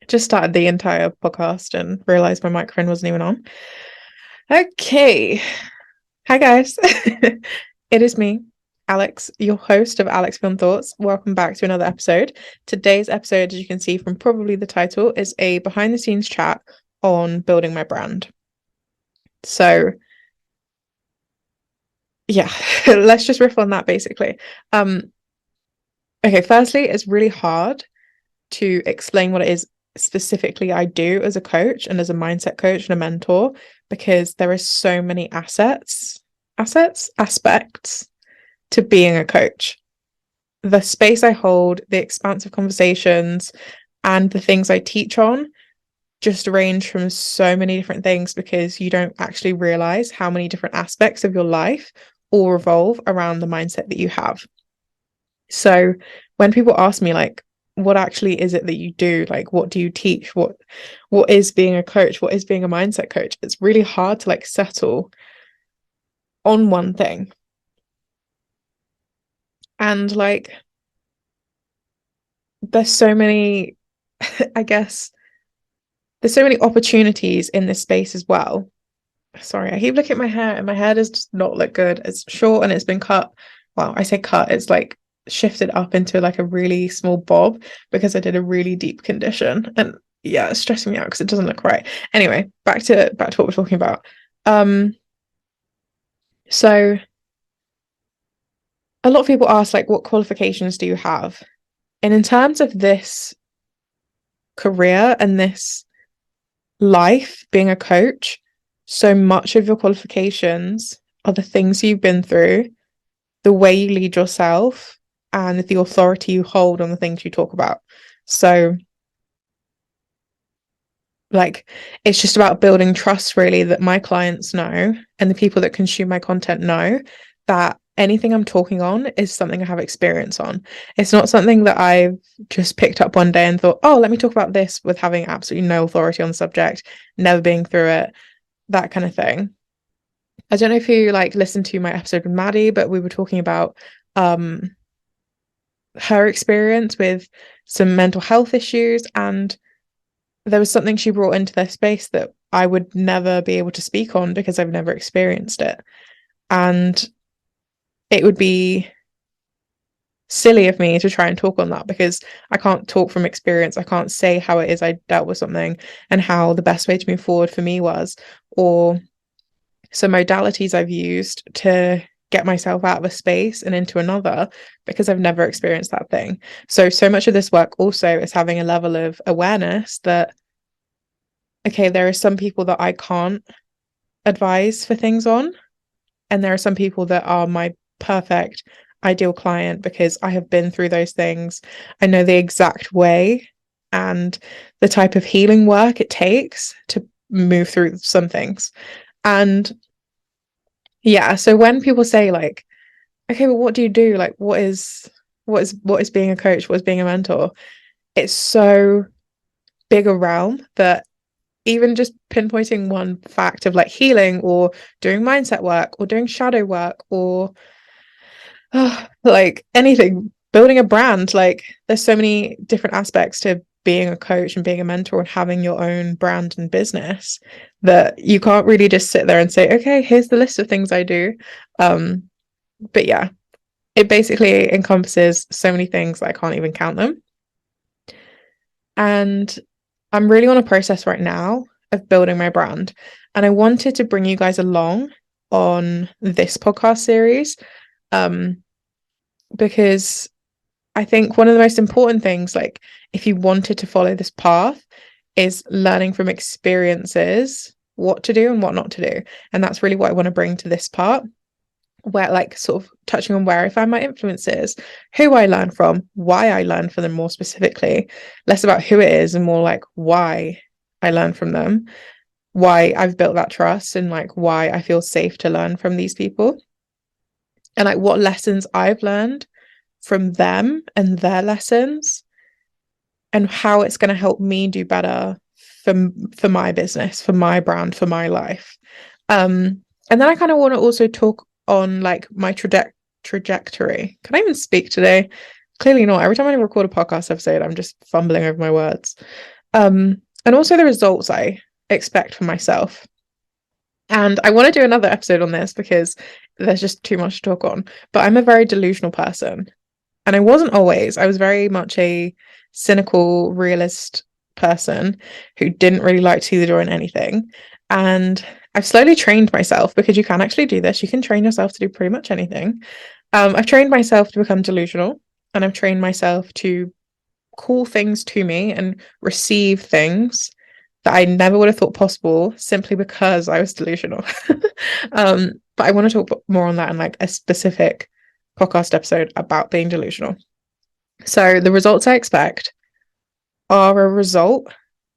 Just started the entire podcast and realized my microphone wasn't even on. Okay. Hi, guys. It is me, Alex, your host of Alex Film Thoughts. Welcome back to another episode. Today's episode, as you can see from probably the title, is a behind the scenes chat on building my brand. So, yeah, let's just riff on that basically. Okay, firstly, it's really hard to explain what it is specifically I do as a coach and as a mindset coach and a mentor, because there is so many aspects to being a coach. The space I hold, the expansive conversations, and the things I teach on just range from so many different things, because you don't actually realize how many different aspects of your life all revolve around the mindset that you have. So when people ask me, like, what actually is it that you do? Like, what do you teach? What is being a coach? What is being a mindset coach? It's really hard to like settle on one thing. And like, there's so many, I guess, there's so many opportunities in this space as well. Sorry, I keep looking at my hair and my hair does just not look good. It's short and it's been cut. Well, I say cut, it's like shifted up into like a really small bob because I did a really deep condition. And yeah, it's stressing me out because it doesn't look right. Anyway, back to what we're talking about. So a lot of people ask, like, what qualifications do you have? And in terms of this career and this life, being a coach, so much of your qualifications are the things you've been through, the way you lead yourself, and the authority you hold on the things you talk about. So, like, it's just about building trust, really, that my clients know and the people that consume my content know that anything I'm talking on is something I have experience on. It's not something that I've just picked up one day and thought, oh, let me talk about this, with having absolutely no authority on the subject, never being through it, that kind of thing. I don't know if you like listened to my episode with Maddie, but we were talking about her experience with some mental health issues, and there was something she brought into their space that I would never be able to speak on because I've never experienced it. And it would be silly of me to try and talk on that because I can't talk from experience. I can't say how it is I dealt with something and how the best way to move forward for me was, or some modalities I've used to get myself out of a space and into another, because I've never experienced that thing. So much of this work also is having a level of awareness that, okay, there are some people that I can't advise for things on, and there are some people that are my perfect ideal client because I have been through those things. I know the exact way and the type of healing work it takes to move through some things. And yeah, so when people say like, okay, well, what do you do? Like, what is being a coach? What is being a mentor? It's so big a realm that even just pinpointing one fact of like healing or doing mindset work or doing shadow work or like anything, building a brand, like there's so many different aspects to being a coach and being a mentor and having your own brand and business that you can't really just sit there and say, okay, here's the list of things I do. But yeah, it basically encompasses so many things that I can't even count them. And I'm really on a process right now of building my brand. And I wanted to bring you guys along on this podcast series, because I think one of the most important things, like if you wanted to follow this path, is learning from experiences what to do and what not to do. And that's really what I want to bring to this part, where like sort of touching on where I find my influences, who I learn from, why I learn from them more specifically, less about who it is and more like why I learn from them, why I've built that trust, and like why I feel safe to learn from these people, and like what lessons I've learned from them and their lessons, and how it's going to help me do better for my business, for my brand, for my life. And then I kind of want to also talk on like my trajectory. Can I even speak today? Clearly not. Every time I record a podcast episode, I'm just fumbling over my words. And also the results I expect for myself. And I want to do another episode on this because there's just too much to talk on. But I'm a very delusional person. And I wasn't always. I was very much a cynical, realist person who didn't really like to see the joy in anything. And I've slowly trained myself, because you can actually do this. You can train yourself to do pretty much anything. I've trained myself to become delusional, and I've trained myself to call things to me and receive things that I never would have thought possible simply because I was delusional. But I want to talk more on that in like a specific podcast episode about being delusional. So the results I expect are a result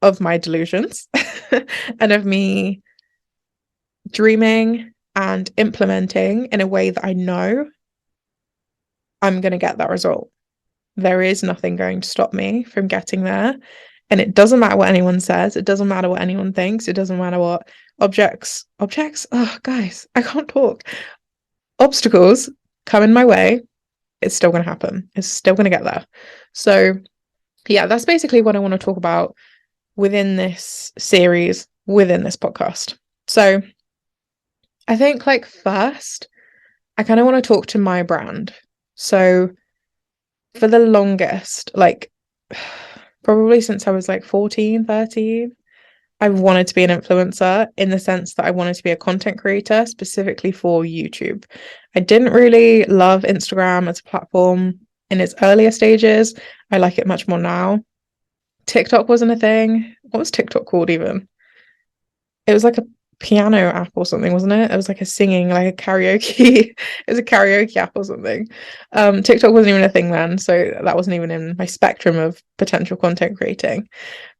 of my delusions and of me dreaming and implementing in a way that I know I'm going to get that result. There is nothing going to stop me from getting there. And it doesn't matter what anyone says. It doesn't matter what anyone thinks. It doesn't matter what objects, oh, guys, I can't talk. Obstacles come in my way. It's still going to happen. It's still going to get there. So, yeah, that's basically what I want to talk about within this series, within this podcast. So, I think, like, first, I kind of want to talk to my brand. So, for the longest, like, probably since I was like 14, 13, I've wanted to be an influencer, in the sense that I wanted to be a content creator specifically for YouTube. I didn't really love Instagram as a platform in its earlier stages. I like it much more now. TikTok wasn't a thing. What was TikTok called even? It was like a piano app or something, wasn't it? It was like a singing, like a karaoke. It was a karaoke app or something. TikTok wasn't even a thing then, so that wasn't even in my spectrum of potential content creating.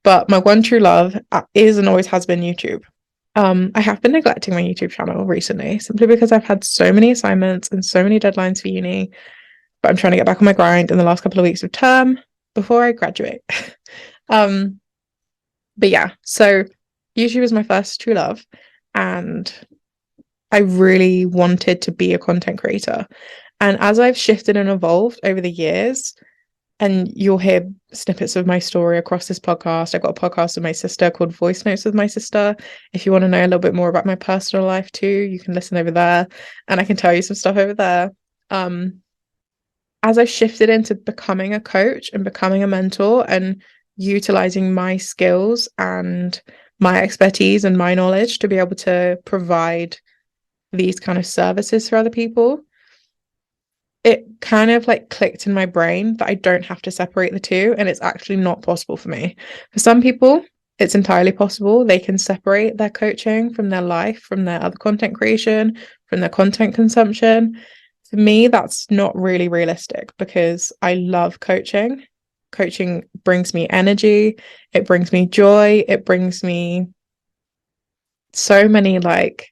But my one true love is and always has been YouTube. I have been neglecting my YouTube channel recently, simply because I've had so many assignments and so many deadlines for uni. But I'm trying to get back on my grind in the last couple of weeks of term before I graduate. But yeah, so YouTube is my first true love, and I really wanted to be a content creator. And as I've shifted and evolved over the years, and you'll hear snippets of my story across this podcast. I got a podcast with my sister called Voice Notes with my sister. If you want to know a little bit more about my personal life too, you can listen over there, and I can tell you some stuff over there. As I shifted into becoming a coach and becoming a mentor and utilizing my skills and my expertise and my knowledge to be able to provide these kind of services for other people, it kind of like clicked in my brain that I don't have to separate the two, and it's actually not possible for me. For some people, it's entirely possible. They can separate their coaching from their life, from their other content creation, from their content consumption. For me, that's not really realistic, because I love coaching. Coaching brings me energy. It brings me joy. It brings me so many like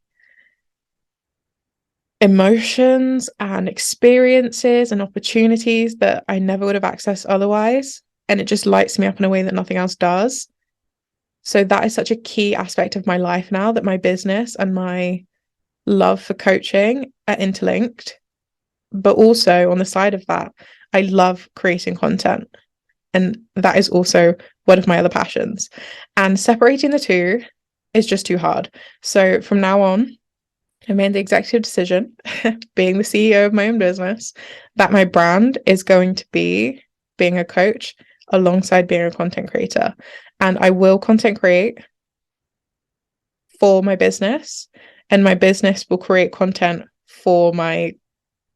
emotions and experiences and opportunities that I never would have accessed otherwise. And it just lights me up in a way that nothing else does. So that is such a key aspect of my life now, that my business and my love for coaching are interlinked. But also on the side of that, I love creating content. And that is also one of my other passions. And separating the two is just too hard. So from now on, I made the executive decision, being the CEO of my own business, that my brand is going to be being a coach alongside being a content creator. And I will content create for my business, and my business will create content for my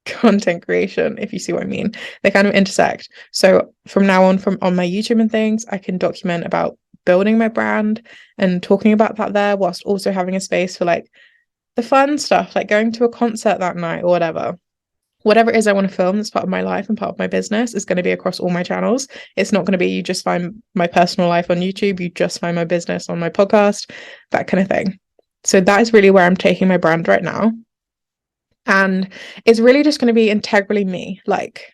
content creation, if you see what I mean. They kind of intersect. So from now on, from on my YouTube and things, I can document about building my brand and talking about that there, whilst also having a space for like the fun stuff, like going to a concert that night or whatever it is I want to film that's part of my life and part of my business is going to be across all my channels. It's not going to be you just find my personal life on YouTube, you just find my business on my podcast, that kind of thing. So that is really where I'm taking my brand right now. And it's really just going to be integrally me. Like,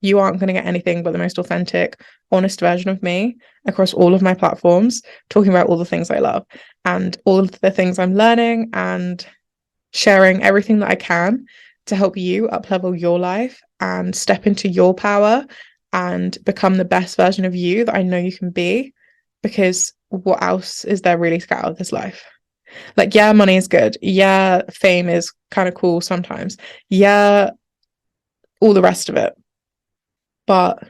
you aren't going to get anything but the most authentic, honest version of me across all of my platforms, talking about all the things I love and all of the things I'm learning, and sharing everything that I can to help you uplevel your life and step into your power and become the best version of you that I know you can be. because what else is there really to get out of this life? Like, yeah, money is good. Yeah, fame is kind of cool sometimes. Yeah, all the rest of it. But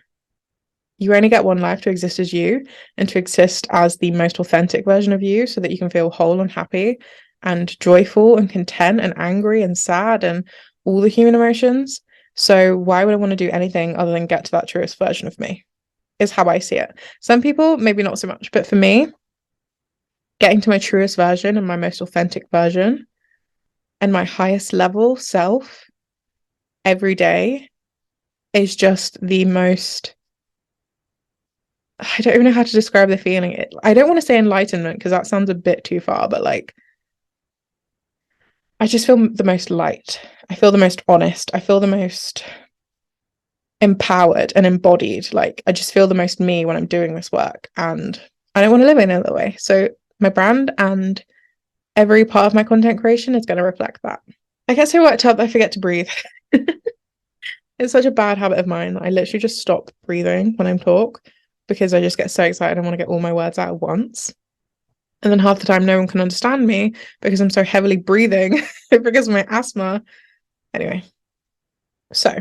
you only get one life to exist as you and to exist as the most authentic version of you so that you can feel whole and happy and joyful and content and angry and sad and all the human emotions. So why would I want to do anything other than get to that truest version of me? Is how I see it. Some people, maybe not so much, but for me, getting to my truest version and my most authentic version and my highest level self every day is just the most, I don't even know how to describe the feeling. I don't want to say enlightenment because that sounds a bit too far, but like, I just feel the most light. I feel the most honest. I feel the most empowered and embodied. Like, I just feel the most me when I'm doing this work. And I don't want to live any other way. So, my brand and every part of my content creation is going to reflect that. I get so worked up, I forget to breathe. It's such a bad habit of mine. I literally just stop breathing when I'm talk because I just get so excited. I want to get all my words out at once. And then half the time, no one can understand me because I'm so heavily breathing because of my asthma. Anyway, so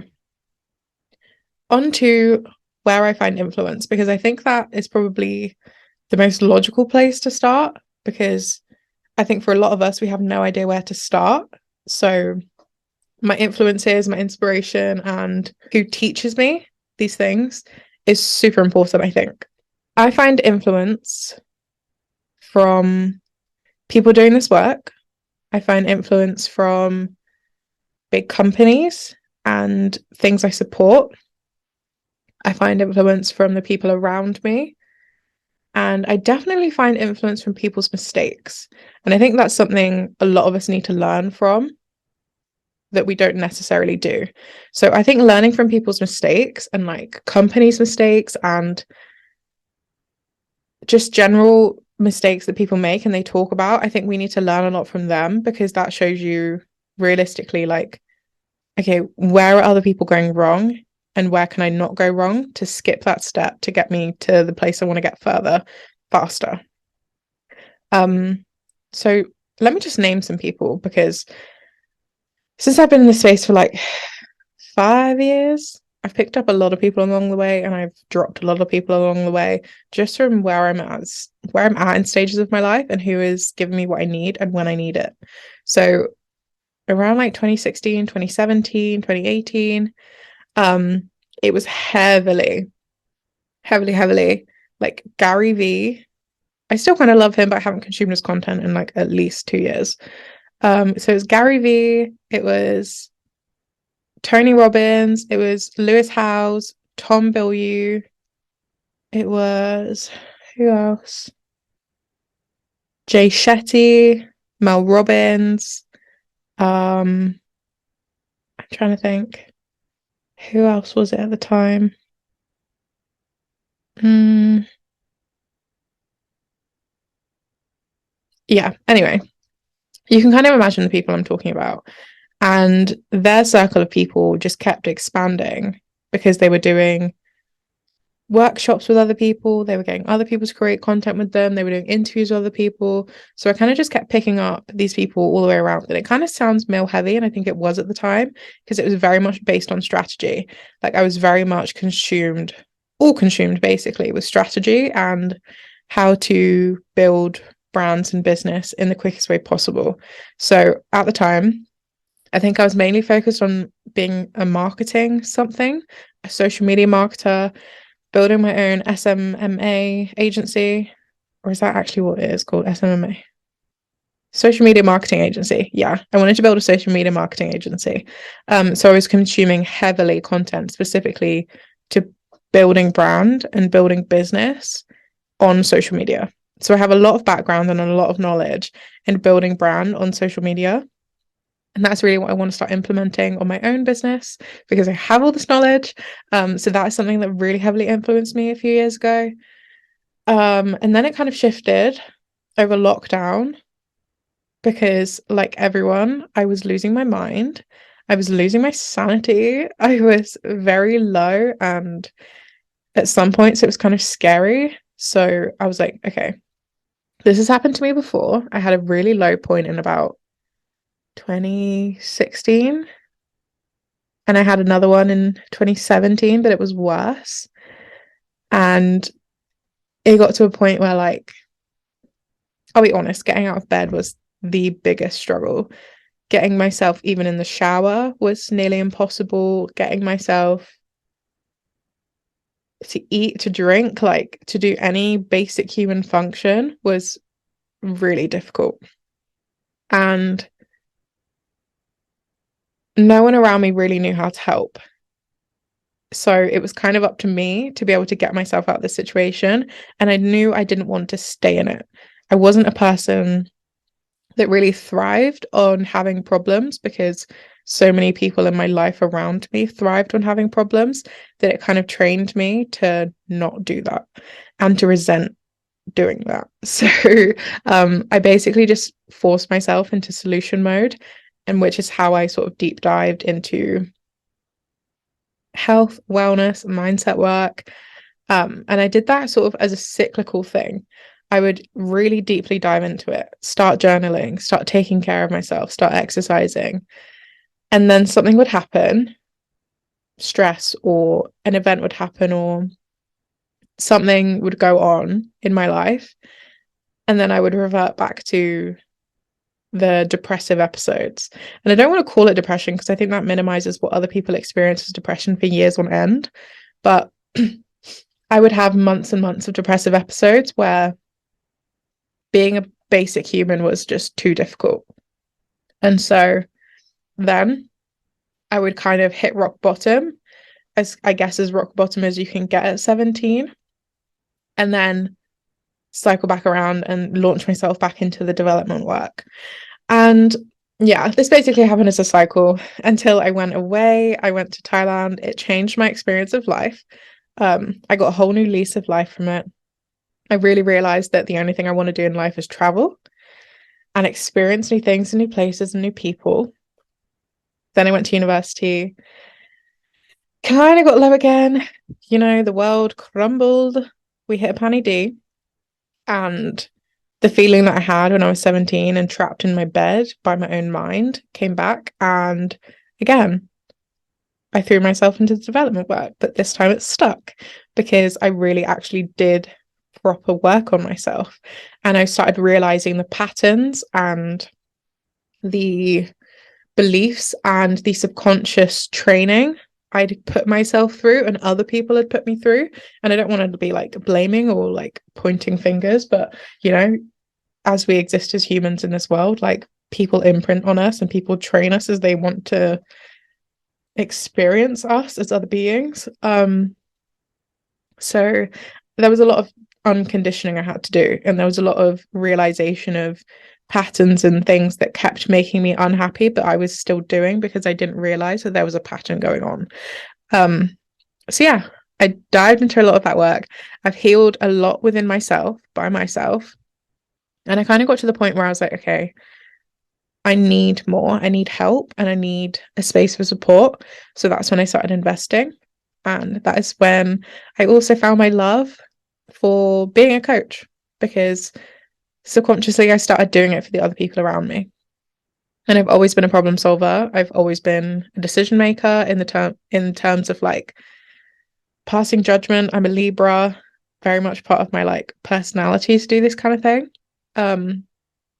on to where I find influence, because I think that is probably the most logical place to start, because I think for a lot of us, we have no idea where to start. So my influences, my inspiration, and who teaches me these things is super important, I think. I find influence from people doing this work. I find influence from big companies and things I support. I find influence from the people around me. And I definitely find influence from people's mistakes. And I think that's something a lot of us need to learn from that we don't necessarily do. So I think learning from people's mistakes and like companies' mistakes and just general mistakes that people make and they talk about, I think we need to learn a lot from them, because that shows you realistically, like, okay, where are other people going wrong and where can I not go wrong to skip that step to get me to the place I want to get further, faster. So let me just name some people, because since I've been in this space for like 5 years, I've picked up a lot of people along the way and I've dropped a lot of people along the way, just from where I'm at in stages of my life and who is giving me what I need and when I need it. So around like 2016, 2017, 2018, it was heavily like Gary V. I still kind of love him, but I haven't consumed his content in like at least 2 years. So it was Gary V, it was Tony Robbins, it was Lewis Howes, Tom Bilyeu, it was, who else? Jay Shetty, Mel Robbins. I'm trying to think. Who else was it at the time? Yeah, anyway, you can kind of imagine the people I'm talking about. And their circle of people just kept expanding because they were doing workshops with other people, they were getting other people to create content with them, they were doing interviews with other people. So I kind of just kept picking up these people all the way around. And it kind of sounds male heavy, and I think it was at the time, because it was very much based on strategy. Like, I was very much consumed basically with strategy and how to build brands and business in the quickest way possible. So at the time, I think I was mainly focused on being a social media marketer, building my own SMMA agency. Or is that actually what it is called? SMMA? Social media marketing agency. Yeah, I wanted to build a social media marketing agency. So I was consuming heavily content specifically to building brand and building business on social media. So I have a lot of background and a lot of knowledge in building brand on social media. And that's really what I want to start implementing on my own business, because I have all this knowledge. So that is something that really heavily influenced me a few years ago. And then it kind of shifted over lockdown, because like everyone, I was losing my mind. I was losing my sanity. I was very low, and at some points it was kind of scary So I was like, okay, this has happened to me before. I had a really low point in about 2016, and I had another one in 2017, but it was worse. And it got to a point where, like, I'll be honest, getting out of bed was the biggest struggle. Getting myself even in the shower was nearly impossible. Getting myself to eat, to drink, like to do any basic human function was really difficult. And no one around me really knew how to help. So it was kind of up to me to be able to get myself out of this situation. And I knew I didn't want to stay in it. I wasn't a person that really thrived on having problems because so many people in my life around me thrived on having problems that it kind of trained me to not do that and to resent doing that. So I basically just forced myself into solution mode, and which is how I sort of deep dived into health, wellness, mindset work. And I did that sort of as a cyclical thing. I would really deeply dive into it, start journaling, start taking care of myself, start exercising. And then something would happen, stress or an event would happen, or something would go on in my life. And then I would revert back to the depressive episodes. And I don't want to call it depression because I think that minimizes what other people experience as depression for years on end. But I would have months and months of depressive episodes where being a basic human was just too difficult. And so then I would kind of hit rock bottom, as I guess as rock bottom as you can get at 17, and then cycle back around and launch myself back into the development work. And yeah, this basically happened as a cycle until I went away. I went to Thailand. It changed my experience of life. I got a whole new lease of life from it. I really realized that the only thing I want to do in life is travel and experience new things and new places and new people. Then I went to university, kind of got low again. You know, the world crumbled. We hit a Panny D. And the feeling that I had when I was 17 and trapped in my bed by my own mind came back. And again, I threw myself into the development work, but this time it stuck because I really actually did proper work on myself. And I started realizing the patterns and the beliefs and the subconscious training I'd put myself through and other people had put me through. And I don't want to be like blaming or like pointing fingers, but you know, as we exist as humans in this world, like people imprint on us and people train us as they want to experience us as other beings. So there was a lot of unconditioning I had to do, and there was a lot of realization of patterns and things that kept making me unhappy, but I was still doing because I didn't realize that there was a pattern going on. So yeah, I dived into a lot of that work. I've healed a lot within myself by myself. And I kind of got to the point where I was like, okay, I need more. I need help and I need a space for support. So that's when I started investing. And that is when I also found my love for being a coach, because subconsciously I started doing it for the other people around me. And I've always been a problem solver. I've always been a decision maker in terms of like passing judgment. I'm a Libra, very much part of my like personality to do this kind of thing.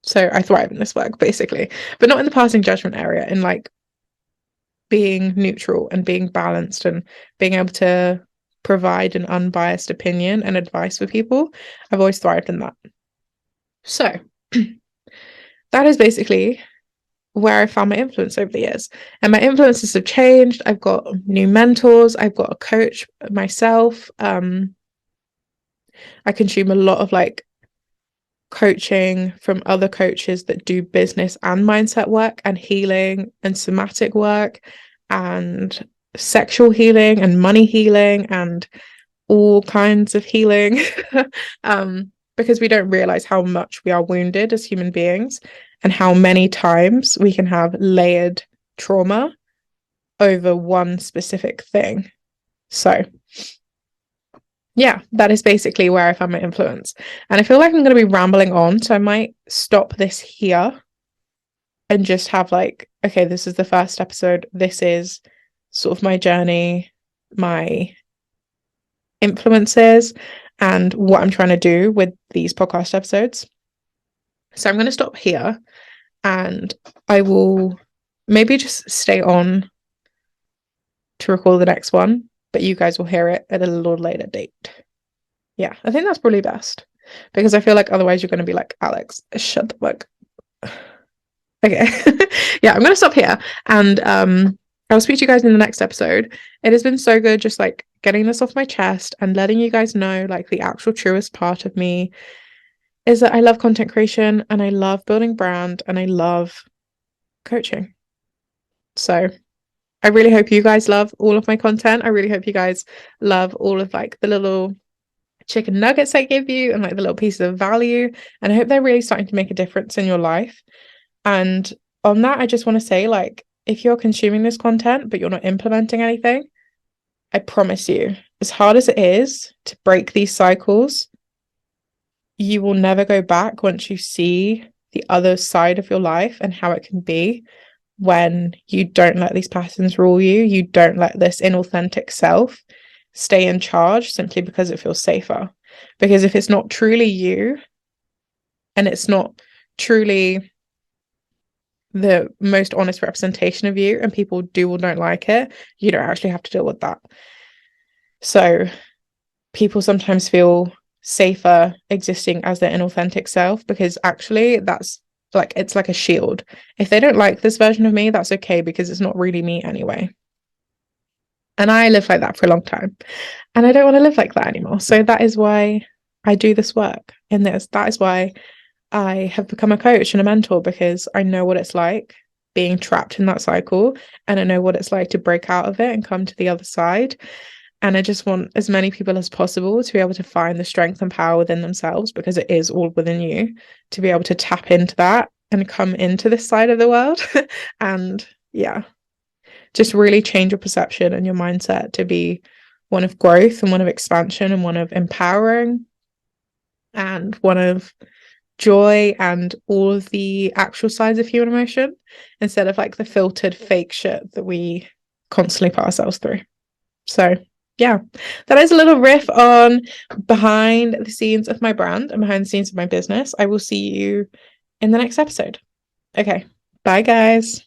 So I thrive in this work basically, but not in the passing judgment area, in like being neutral and being balanced and being able to provide an unbiased opinion and advice for people. I've always thrived in that. So that is basically where I found my influence over the years. And my influences have changed. I've got new mentors. I've got a coach myself. I consume a lot of like coaching from other coaches that do business and mindset work and healing and somatic work and sexual healing and money healing and all kinds of healing. Because we don't realize how much we are wounded as human beings and how many times we can have layered trauma over one specific thing. So yeah, that is basically where I found my influence. And I feel like I'm going to be rambling on, so I might stop this here and just have like, okay, this is the first episode. This is sort of my journey, my influences, and what I'm trying to do with these podcast episodes. So I'm going to stop here and I will maybe just stay on to record the next one, but you guys will hear it at a little later date. Yeah, I think that's probably best because I feel like otherwise you're going to be like, Alex, shut the fuck. Okay. Yeah, I'm going to stop here and I'll speak to you guys in the next episode. It has been so good just like getting this off my chest and letting you guys know like the actual truest part of me is that I love content creation and I love building brand and I love coaching. So I really hope you guys love all of my content. I really hope you guys love all of like the little chicken nuggets I give you and like the little pieces of value. And I hope they're really starting to make a difference in your life. And on that, I just want to say, like, if you're consuming this content, but you're not implementing anything, I promise you, as hard as it is to break these cycles, you will never go back once you see the other side of your life and how it can be when you don't let these patterns rule you. You don't let this inauthentic self stay in charge simply because it feels safer. Because if it's not truly you and it's not truly the most honest representation of you and people do or don't like it, you don't actually have to deal with that. So people sometimes feel safer existing as their inauthentic self because actually that's like, it's like a shield. If they don't like this version of me, that's okay because it's not really me anyway. And I lived like that for a long time and I don't want to live like that anymore. So that is why I do this work in this. That is why I have become a coach and a mentor because I know what it's like being trapped in that cycle and I know what it's like to break out of it and come to the other side. And I just want as many people as possible to be able to find the strength and power within themselves because it is all within you to be able to tap into that and come into this side of the world. And yeah, just really change your perception and your mindset to be one of growth and one of expansion and one of empowering and one of joy and all of the actual sides of human emotion instead of like the filtered fake shit that we constantly put ourselves through. So yeah, that is a little riff on behind the scenes of my brand and behind the scenes of my business. I will see you in the next episode. Okay, bye guys.